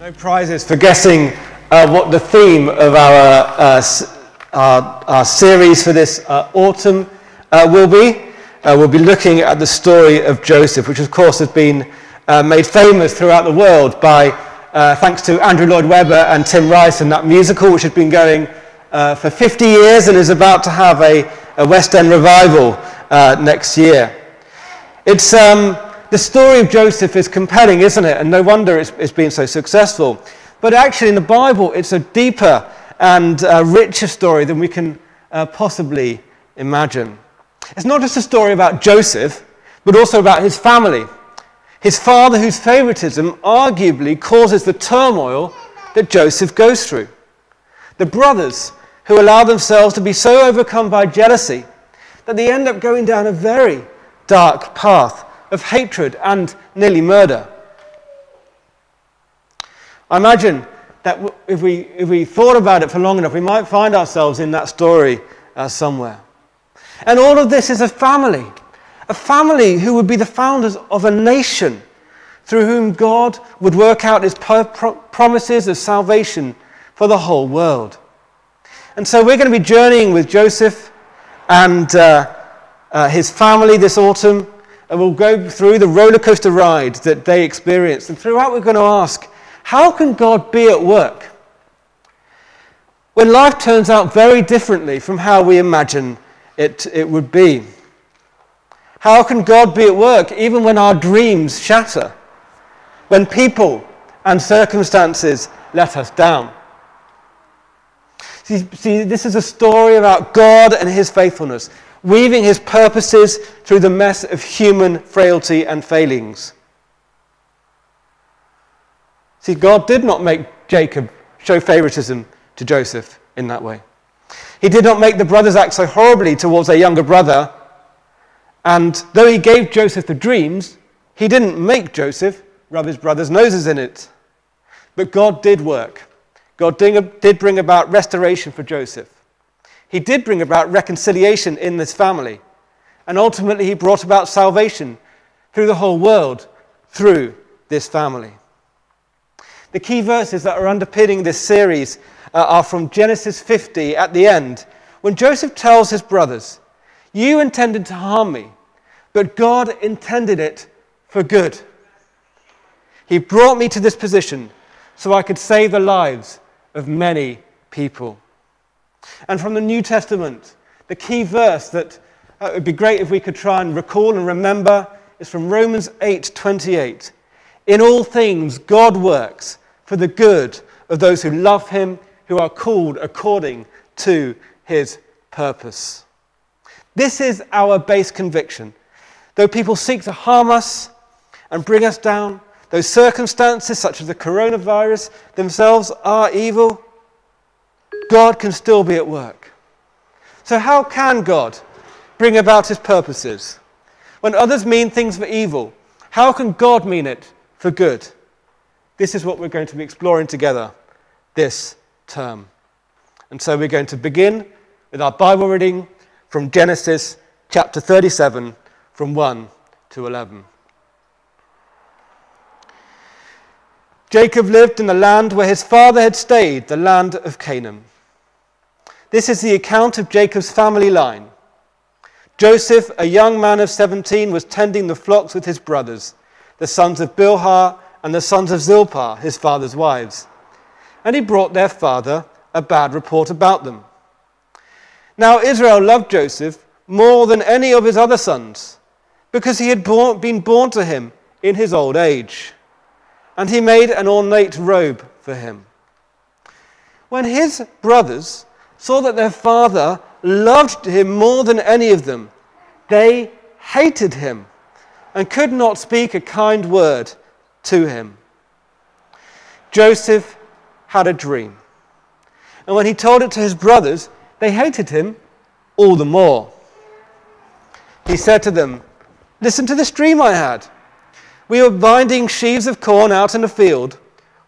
No prizes for guessing what the theme of our series for this autumn will be. We'll be looking at the story of Joseph, which of course has been made famous throughout the world by, thanks to Andrew Lloyd Webber and Tim Rice and that musical, which has been going for 50 years and is about to have a West End revival next year. It's the story of Joseph is compelling, isn't it? And no wonder it's been so successful. But actually in the Bible, it's a deeper and richer story than we can possibly imagine. It's not just a story about Joseph, but also about his family. His father, whose favoritism arguably causes the turmoil that Joseph goes through. The brothers, who allow themselves to be so overcome by jealousy that they end up going down a very dark path of hatred and nearly murder. I imagine that if we thought about it for long enough, we might find ourselves in that story somewhere. And all of this is a family who would be the founders of a nation through whom God would work out his promises of salvation for the whole world. And so we're going to be journeying with Joseph and his family this autumn, and we'll go through the roller coaster ride that they experienced. And throughout we're going to ask, how can God be at work when life turns out very differently from how we imagine it would be? How can God be at work even when our dreams shatter? When people and circumstances let us down? See, this is a story about God and his faithfulness, weaving his purposes through the mess of human frailty and failings. See, God did not make Jacob show favoritism to Joseph in that way. He did not make the brothers act so horribly towards their younger brother. And though he gave Joseph the dreams, he didn't make Joseph rub his brothers' noses in it. But God did work. God did bring about restoration for Joseph. He did bring about reconciliation in this family. And ultimately he brought about salvation through the whole world through this family. The key verses that are underpinning this series are from Genesis 50 at the end, when Joseph tells his brothers, "You intended to harm me, but God intended it for good. He brought me to this position so I could save the lives of many people." And from the New Testament, the key verse that it would be great if we could try and recall and remember is from Romans 8:28. "In all things God works for the good of those who love him, who are called according to his purpose." This is our base conviction. Though people seek to harm us and bring us down, those circumstances such as the coronavirus themselves are evil, God can still be at work. So how can God bring about his purposes? When others mean things for evil, how can God mean it for good? This is what we're going to be exploring together this term. And so we're going to begin with our Bible reading from Genesis chapter 37, from 1 to 11. Jacob lived in the land where his father had stayed, the land of Canaan. This is the account of Jacob's family line. Joseph, a young man of 17, was tending the flocks with his brothers, the sons of Bilhah and the sons of Zilpah, his father's wives. And he brought their father a bad report about them. Now Israel loved Joseph more than any of his other sons, because he had been born to him in his old age. And he made an ornate robe for him. When his brothers saw that their father loved him more than any of them, they hated him and could not speak a kind word to him. Joseph had a dream, and when he told it to his brothers, they hated him all the more. He said to them, "Listen to this dream I had. We were binding sheaves of corn out in the field,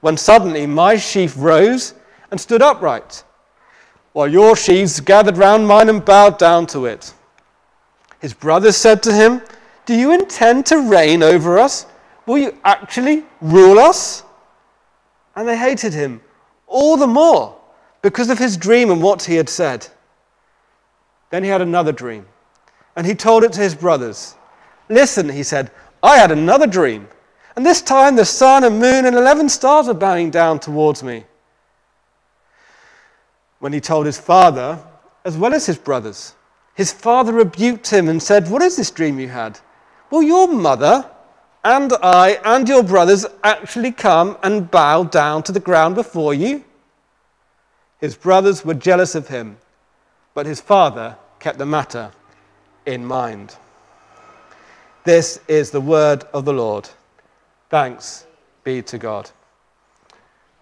when suddenly my sheaf rose and stood upright, while your sheaves gathered round mine and bowed down to it." His brothers said to him, "Do you intend to reign over us? Will you actually rule us?" and they hated him all the more because of his dream and what he had said. Then he had another dream, and he told it to his brothers. "Listen," he said, "I had another dream, and this time the sun and moon and 11 stars are bowing down towards me." When he told his father, as well as his brothers, his father rebuked him and said, "What is this dream you had? Will your mother and I and your brothers actually come and bow down to the ground before you?" His brothers were jealous of him, but his father kept the matter in mind. This is the word of the Lord. Thanks be to God.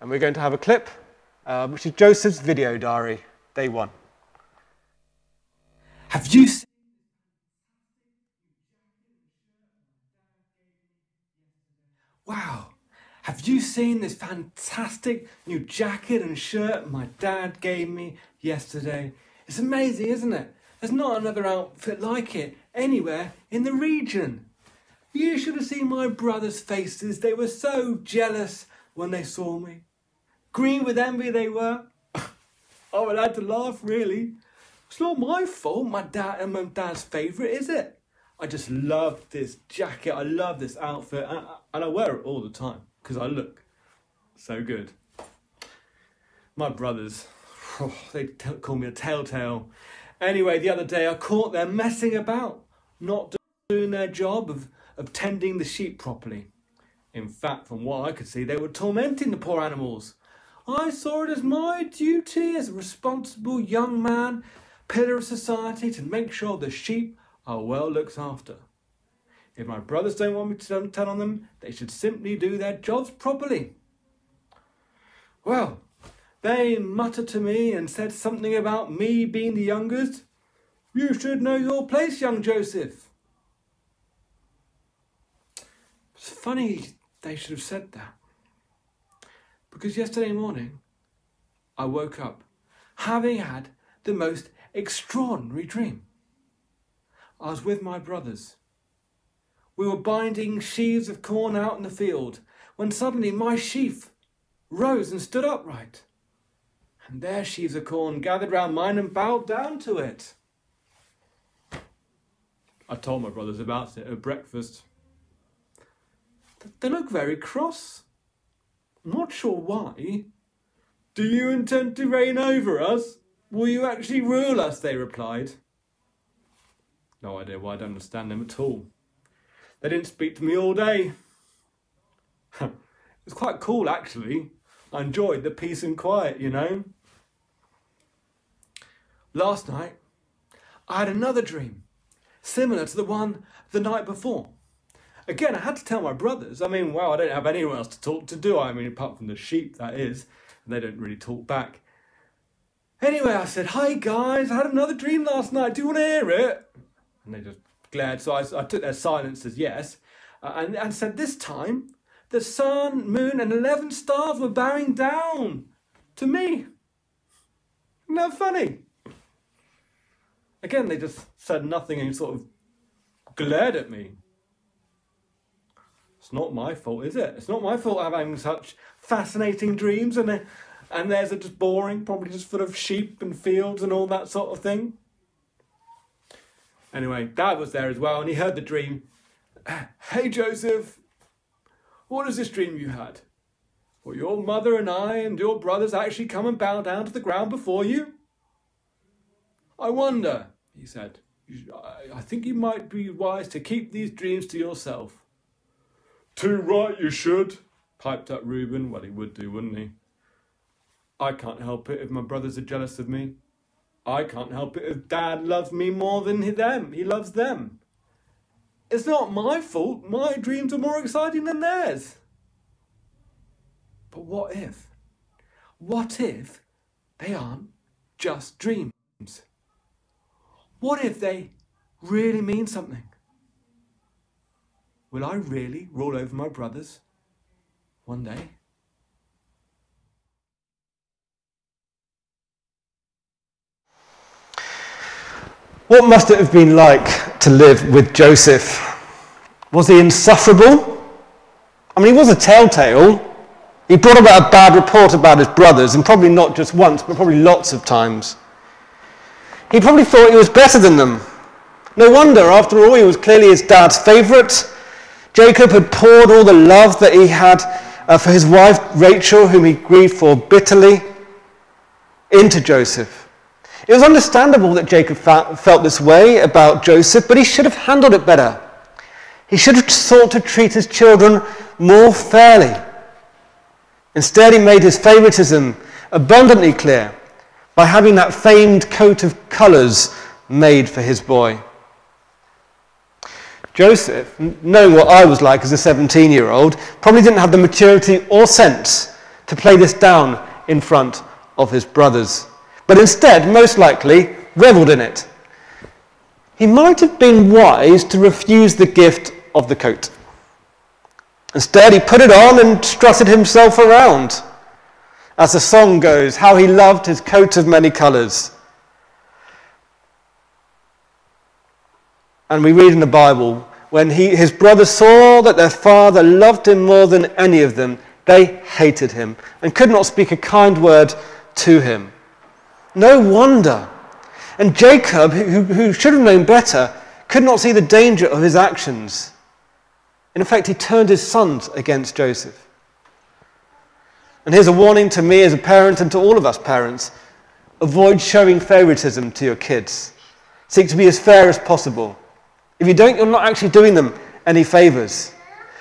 And we're going to have a clip, which is Joseph's video diary, day 1. Have you seen... Wow, have you seen this fantastic new jacket and shirt my dad gave me yesterday? It's amazing, isn't it? There's not another outfit like it anywhere in the region. You should have seen my brothers' faces. They were so jealous when they saw me. Green with envy they were. I had to laugh, really. It's not my fault, my dad's favourite, is it? I just love this jacket. I love this outfit. And I wear it all the time because I look so good. My brothers, they call me a telltale. Anyway, the other day I caught them messing about, not doing their job of tending the sheep properly. In fact, from what I could see, they were tormenting the poor animals. I saw it as my duty as a responsible young man, pillar of society, to make sure the sheep are well looked after. If my brothers don't want me to tell on them, they should simply do their jobs properly. Well, they muttered to me and said something about me being the youngest. "You should know your place, young Joseph." It's funny they should have said that, because yesterday morning I woke up having had the most extraordinary dream. I was with my brothers. We were binding sheaves of corn out in the field when suddenly my sheaf rose and stood upright, and their sheaves of corn gathered round mine and bowed down to it. I told my brothers about it at breakfast. They look very cross. I'm not sure why. "Do you intend to reign over us? Will you actually rule us?" they replied. No idea why. I don't understand them at all. They didn't speak to me all day. It was quite cool, actually. I enjoyed the peace and quiet, you know. Last night, I had another dream, similar to the one the night before. Again, I had to tell my brothers. I mean, well, I don't have anyone else to talk to, do I? I mean, apart from the sheep, that is. And they don't really talk back. Anyway, I said, "Hi, guys, I had another dream last night. Do you want to hear it?" And they just glared. So I took their silence as yes. And said, "This time, the sun, moon, and 11 stars were bowing down to me." Isn't that funny? Again, they just said nothing and sort of glared at me. It's not my fault, is it? It's not my fault I'm having such fascinating dreams and theirs are just boring, probably just full of sheep and fields and all that sort of thing. Anyway, Dad was there as well and he heard the dream. "Hey, Joseph, what is this dream you had? Will your mother and I and your brothers actually come and bow down to the ground before you?" "I wonder," he said. "I think you might be wise to keep these dreams to yourself." "Too right you should," piped up Reuben. Well, he would do, wouldn't he? "I can't help it if my brothers are jealous of me. I can't help it if Dad loves me more than them. He loves them. It's not my fault. My dreams are more exciting than theirs." But what if? What if they aren't just dreams? What if they really mean something? Will I really rule over my brothers one day? What must it have been like to live with Joseph? Was he insufferable? I mean, he was a telltale. He brought about a bad report about his brothers, and probably not just once, but probably lots of times. He probably thought he was better than them. No wonder, after all, he was clearly his dad's favourite. Jacob had poured all the love that he had for his wife Rachel, whom he grieved for bitterly, into Joseph. It was understandable that Jacob felt this way about Joseph, but he should have handled it better. He should have sought to treat his children more fairly. Instead, he made his favoritism abundantly clear by having that famed coat of colours made for his boy. Joseph, knowing what I was like as a 17-year-old, probably didn't have the maturity or sense to play this down in front of his brothers, but instead, most likely, revelled in it. He might have been wise to refuse the gift of the coat. Instead, he put it on and strutted himself around. As the song goes, how he loved his coat of many colours. And we read in the Bible, when his brothers saw that their father loved him more than any of them, they hated him and could not speak a kind word to him. No wonder. And Jacob, who should have known better, could not see the danger of his actions. In effect, he turned his sons against Joseph. And here's a warning to me as a parent and to all of us parents. Avoid showing favoritism to your kids. Seek to be as fair as possible. If you don't, you're not actually doing them any favors.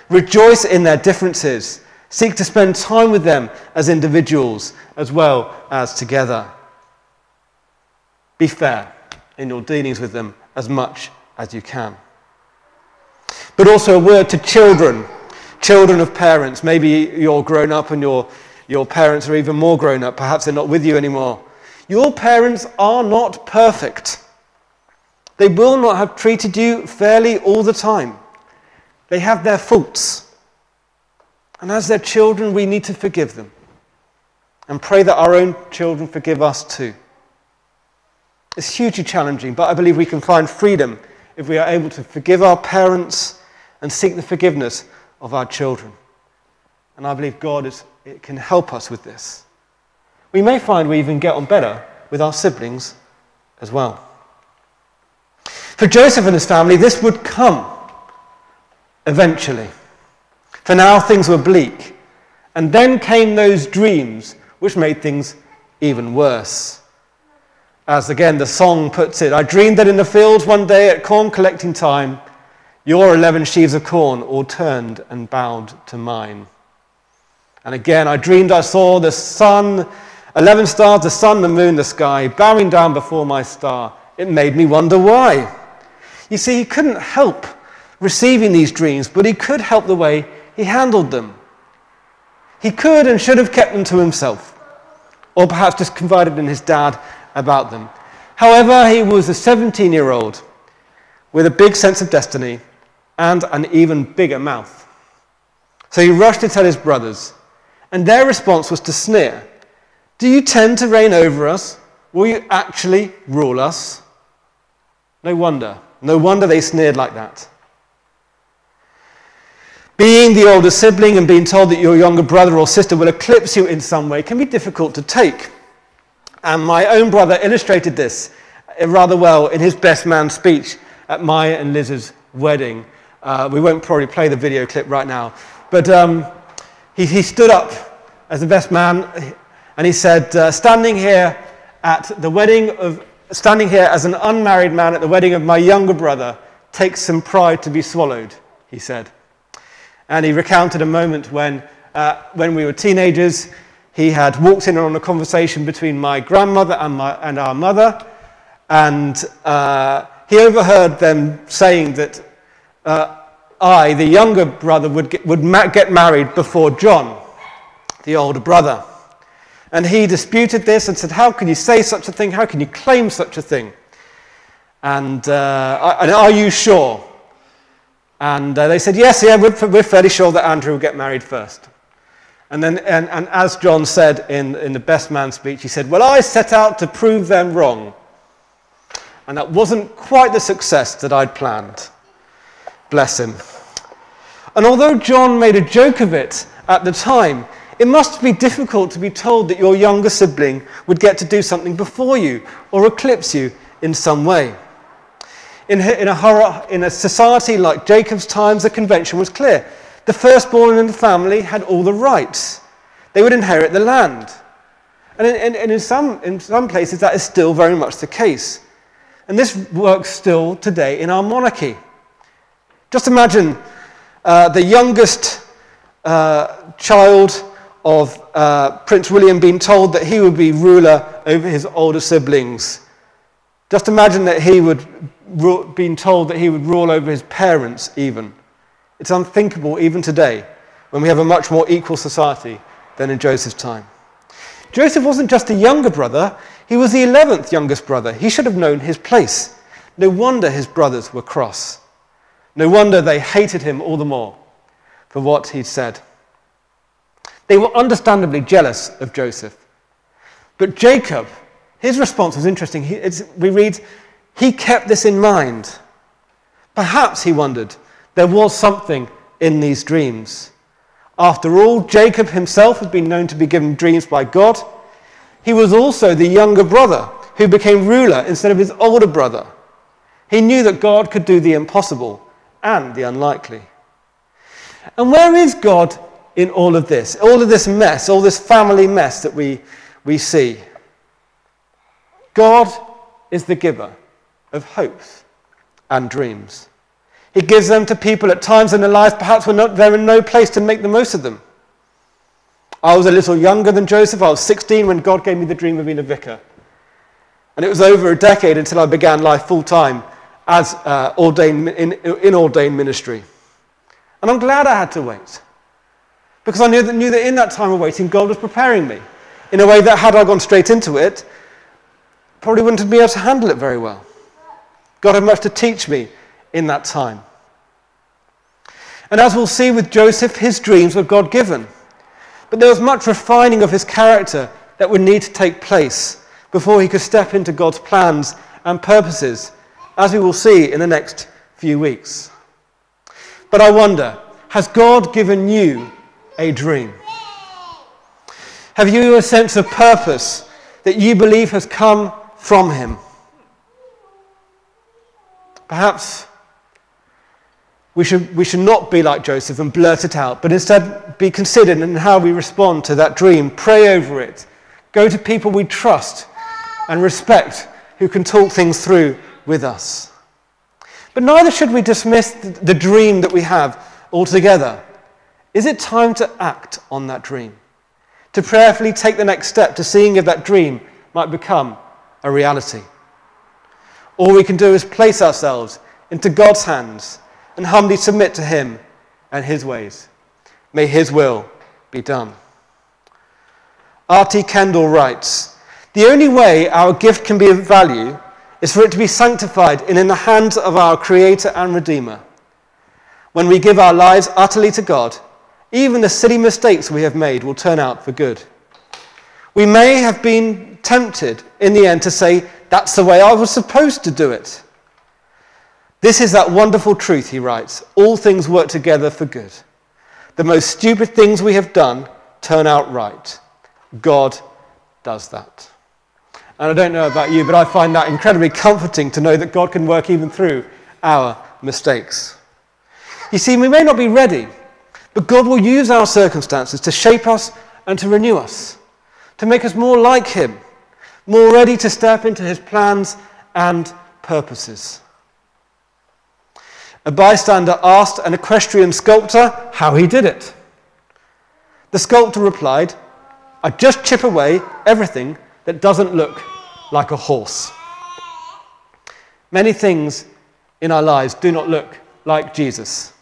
Rejoice in their differences. Seek to spend time with them as individuals as well as together. Be fair in your dealings with them as much as you can. But also a word to children of parents. Maybe you're grown up and your parents are even more grown up. Perhaps they're not with you anymore. Your parents are not perfect. They will not have treated you fairly all the time. They have their faults. And as their children, we need to forgive them. And pray that our own children forgive us too. It's hugely challenging, but I believe we can find freedom if we are able to forgive our parents and seek the forgiveness of our children. And I believe God can help us with this. We may find we even get on better with our siblings as well. For Joseph and his family, this would come eventually. For now, things were bleak. And then came those dreams, which made things even worse. As again the song puts it, I dreamed that in the fields one day at corn collecting time, your 11 sheaves of corn all turned and bowed to mine. And again, I dreamed I saw the sun, 11 stars, the sun, the moon, the sky, bowing down before my star. It made me wonder why. You see, he couldn't help receiving these dreams, but he could help the way he handled them. He could and should have kept them to himself, or perhaps just confided in his dad about them. However, he was a 17-year-old with a big sense of destiny and an even bigger mouth. So he rushed to tell his brothers, and their response was to sneer. Do you tend to reign over us? Will you actually rule us? No wonder they sneered like that. Being the older sibling and being told that your younger brother or sister will eclipse you in some way can be difficult to take. And my own brother illustrated this rather well in his best man speech at Maya and Liz's wedding. We won't probably play the video clip right now. But he stood up as the best man and he said, standing here as an unmarried man at the wedding of my younger brother takes some pride to be swallowed, he said. And he recounted a moment when we were teenagers, he had walked in on a conversation between my grandmother and our mother, and he overheard them saying that I, the younger brother, would get married before John, the older brother. And he disputed this and said, how can you say such a thing? How can you claim such a thing? And are you sure? And they said, yes, we're fairly sure that Andrew will get married first. And then, and as John said in the best man speech, he said, well, I set out to prove them wrong. And that wasn't quite the success that I'd planned. Bless him. And although John made a joke of it at the time, It must be difficult to be told that your younger sibling would get to do something before you or eclipse you in some way. In a society like Jacob's times, the convention was clear. The firstborn in the family had all the rights. They would inherit the land. And in some places, that is still very much the case. And this works still today in our monarchy. Just imagine the youngest child of Prince William being told that he would be ruler over his older siblings. Just imagine that he would being told that he would rule over his parents even. It's unthinkable even today when we have a much more equal society than in Joseph's time. Joseph wasn't just a younger brother, he was the 11th youngest brother. He should have known his place. No wonder his brothers were cross. No wonder they hated him all the more for what he'd said. They were understandably jealous of Joseph. But Jacob, his response was interesting. We read, he kept this in mind. Perhaps, he wondered, there was something in these dreams. After all, Jacob himself had been known to be given dreams by God. He was also the younger brother who became ruler instead of his older brother. He knew that God could do the impossible and the unlikely. And where is God in all of this mess, all this family mess that we see? God is the giver of hopes and dreams. He gives them to people at times in their lives perhaps when they're in no place to make the most of them. I was a little younger than Joseph. I was 16 when God gave me the dream of being a vicar. And it was over a decade until I began life full-time as in ordained ministry. And I'm glad I had to wait. Because I knew that in that time of waiting, God was preparing me in a way that had I gone straight into it, probably wouldn't be able to handle it very well. God had much to teach me in that time. And as we'll see with Joseph, his dreams were God-given. But there was much refining of his character that would need to take place before he could step into God's plans and purposes, as we will see in the next few weeks. But I wonder, has God given you a dream? Have you a sense of purpose that you believe has come from him? Perhaps we should not be like Joseph and blurt it out, but instead be considered in how we respond to that dream. Pray over it. Go to people we trust and respect who can talk things through with us. But neither should we dismiss the dream that we have altogether. Is it time to act on that dream? To prayerfully take the next step to seeing if that dream might become a reality? All we can do is place ourselves into God's hands and humbly submit to him and his ways. May his will be done. R.T. Kendall writes, "The only way our gift can be of value is for it to be sanctified and in the hands of our Creator and Redeemer. When we give our lives utterly to God, even the silly mistakes we have made will turn out for good. We may have been tempted in the end to say, that's the way I was supposed to do it. This is that wonderful truth," he writes, "all things work together for good. The most stupid things we have done turn out right. God does that." And I don't know about you, but I find that incredibly comforting to know that God can work even through our mistakes. You see, we may not be ready, but God will use our circumstances to shape us and to renew us, to make us more like him, more ready to step into his plans and purposes. A bystander asked an equestrian sculptor how he did it. The sculptor replied, "I just chip away everything that doesn't look like a horse." Many things in our lives do not look like Jesus.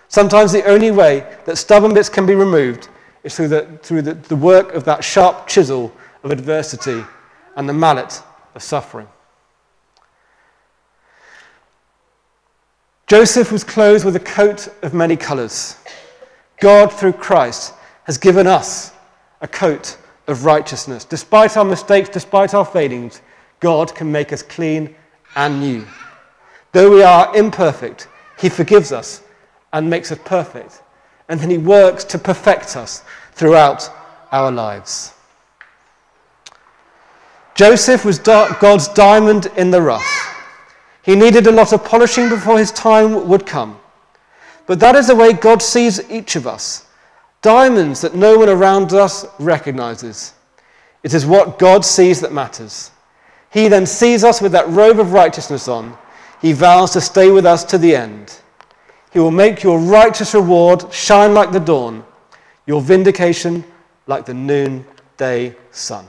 Sometimes the only way that stubborn bits can be removed is through the work of that sharp chisel of adversity and the mallet of suffering. Joseph was clothed with a coat of many colours. God, through Christ, has given us a coat of righteousness. Despite our mistakes, despite our failings, God can make us clean and new. Though we are imperfect, he forgives us and makes us perfect. And then he works to perfect us throughout our lives. Joseph was God's diamond in the rough. He needed a lot of polishing before his time would come. But that is the way God sees each of us. Diamonds that no one around us recognizes. It is what God sees that matters. He then sees us with that robe of righteousness on. He vows to stay with us to the end. He will make your righteous reward shine like the dawn, your vindication like the noonday sun.